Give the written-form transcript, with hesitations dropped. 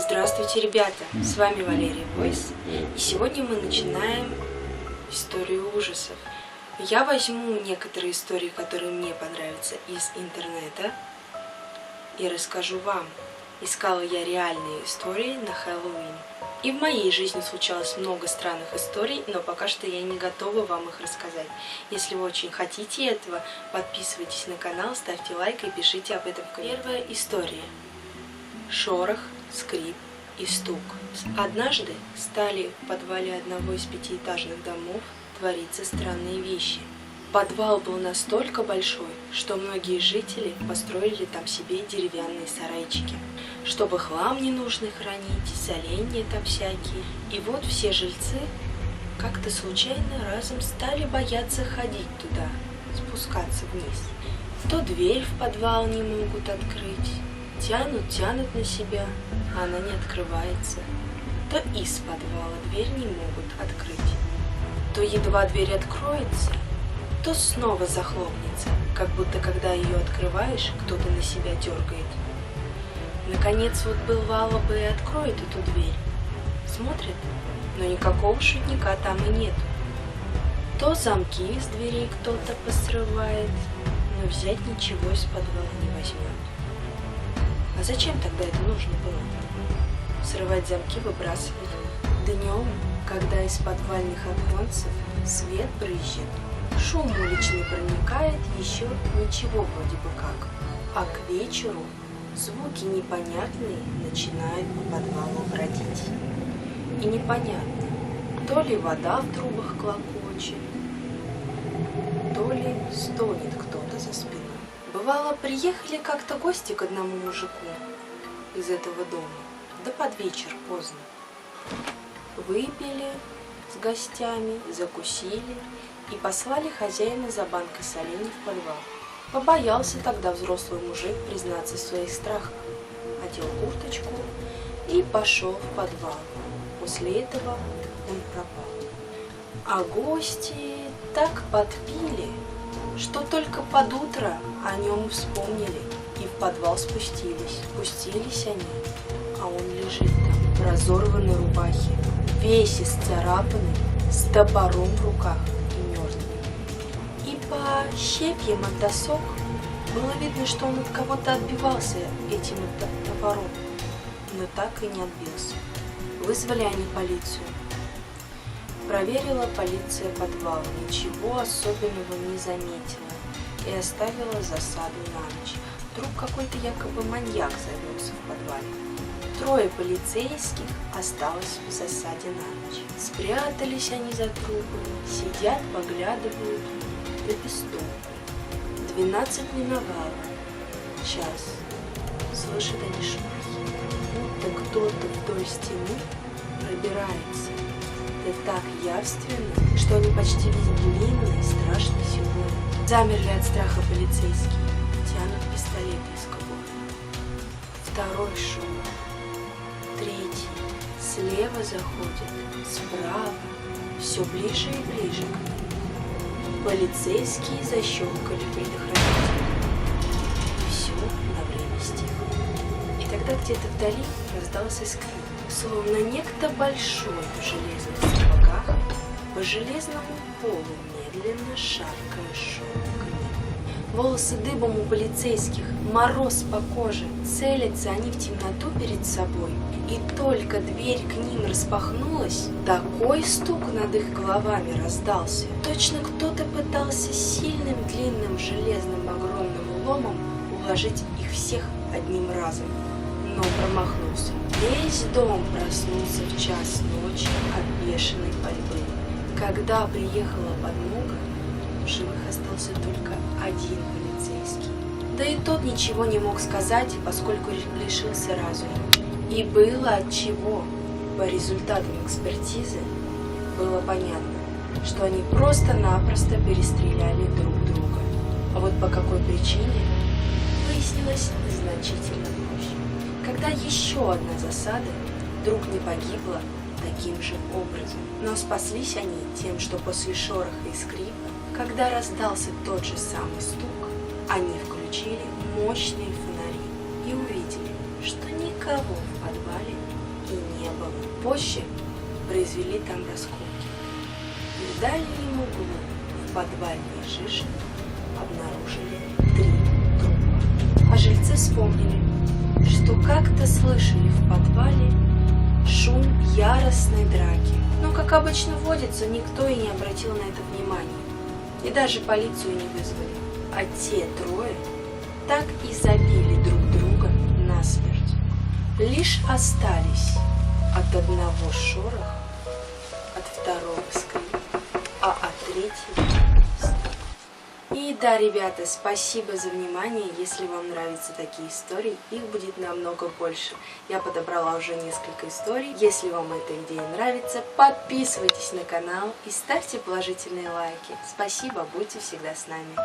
Здравствуйте, ребята! С вами Валерия Войс, и сегодня мы начинаем историю ужасов. Я возьму некоторые истории, которые мне понравятся из интернета, и расскажу вам. Искала я реальные истории на Хэллоуин. И в моей жизни случалось много странных историй, но пока что я не готова вам их рассказать. Если вы очень хотите этого, подписывайтесь на канал, ставьте лайк и пишите об этом в комментариях. Первая история. Шорох, скрип и стук. Однажды стали в подвале одного из пятиэтажных домов твориться странные вещи. Подвал был настолько большой, что многие жители построили там себе деревянные сарайчики, чтобы хлам ненужный хранить, соленья там всякие. И вот все жильцы как-то случайно разом стали бояться ходить туда, спускаться вниз. То дверь в подвал не могут открыть, тянут на себя, а она не открывается. То из подвала дверь не могут открыть, то едва дверь откроется, то снова захлопнется, как будто когда ее открываешь, кто-то на себя дергает. Наконец вот бывало бы и откроет эту дверь. Смотрит, но никакого шутника там и нету. То замки с дверей кто-то посрывает, но взять ничего из подвала не возьмет. А зачем тогда это нужно было? Срывать замки, выбрасывать. Днем, когда из подвальных оконцев свет брызжет, шум уличный проникает, еще ничего вроде бы как. А к вечеру звуки непонятные начинают по подвалу бродить. И непонятно, то ли вода в трубах клокочет, то ли стонет кто-то за спиной. Бывало, приехали как-то гости к одному мужику из этого дома, да под вечер поздно. Выпили с гостями, закусили и послали хозяина за банкой солений в подвал. Побоялся тогда взрослый мужик признаться в своих страхах, одел курточку и пошел в подвал. После этого он пропал. А гости так подпили, что только под утро о нем вспомнили и в подвал спустились. Спустились они, а он лежит там в разорванной рубахе, весь исцарапанный, с топором в руках и мертвый. И по щепьям от досок было видно, что он от кого-то отбивался этим топором, но так и не отбился. Вызвали они полицию. Проверила полиция подвал, ничего особенного не заметила и оставила засаду на ночь. Вдруг какой-то якобы маньяк завелся в подвале. 3 полицейских осталось в засаде на ночь. Спрятались они за трупами, сидят, поглядывают, да бездумно. 12 миновало, час, слышат они шорохи, будто кто-то вдоль стены пробирается. Да так явственно, что они почти видят длинный страшный силуэт. Замерли от страха полицейские, тянут пистолеты из кобуры. 2-й шум, 3-й, слева заходят, справа, все ближе и ближе к ним. Полицейские защелкали предохранитель. Все на время стихло. И тогда где-то вдали раздался скрип, словно некто большой в железных сапогах по железному полу медленно шаркая шел к ним. Волосы дыбом у полицейских, мороз по коже, целятся они в темноту перед собой. И только дверь к ним распахнулась, такой стук над их головами раздался. Точно кто-то пытался сильным длинным железным огромным ломом уложить их всех одним разом, но промахнулся. Весь дом проснулся в час ночи от бешеной пальбы. Когда приехала подмога, в живых остался только 1 полицейский. Да и тот ничего не мог сказать, поскольку лишился разума. И было отчего. По результатам экспертизы было понятно, что они просто-напросто перестреляли друг друга. А вот по какой причине, выяснилось значительно позже. Когда еще одна засада вдруг не погибла таким же образом. Но спаслись они тем, что после шороха и скрипа, когда раздался тот же самый стук, они включили мощные фонари и увидели, что никого в подвале Позже произвели там раскопки. И в дальнем углу в подвальной жиже обнаружили 3 трупа. А жильцы вспомнили, что как-то слышали в подвале шум яростной драки. Но, как обычно водится, никто и не обратил на это внимания. И даже полицию не вызвали. А те 3 так и забили друг друга насмерть. Лишь остались от одного шороха, от второго скрипа, а от третьего стук. И да, ребята, спасибо за внимание. Если вам нравятся такие истории, их будет намного больше. Я подобрала уже несколько историй. Если вам эта идея нравится, подписывайтесь на канал и ставьте положительные лайки. Спасибо, будьте всегда с нами.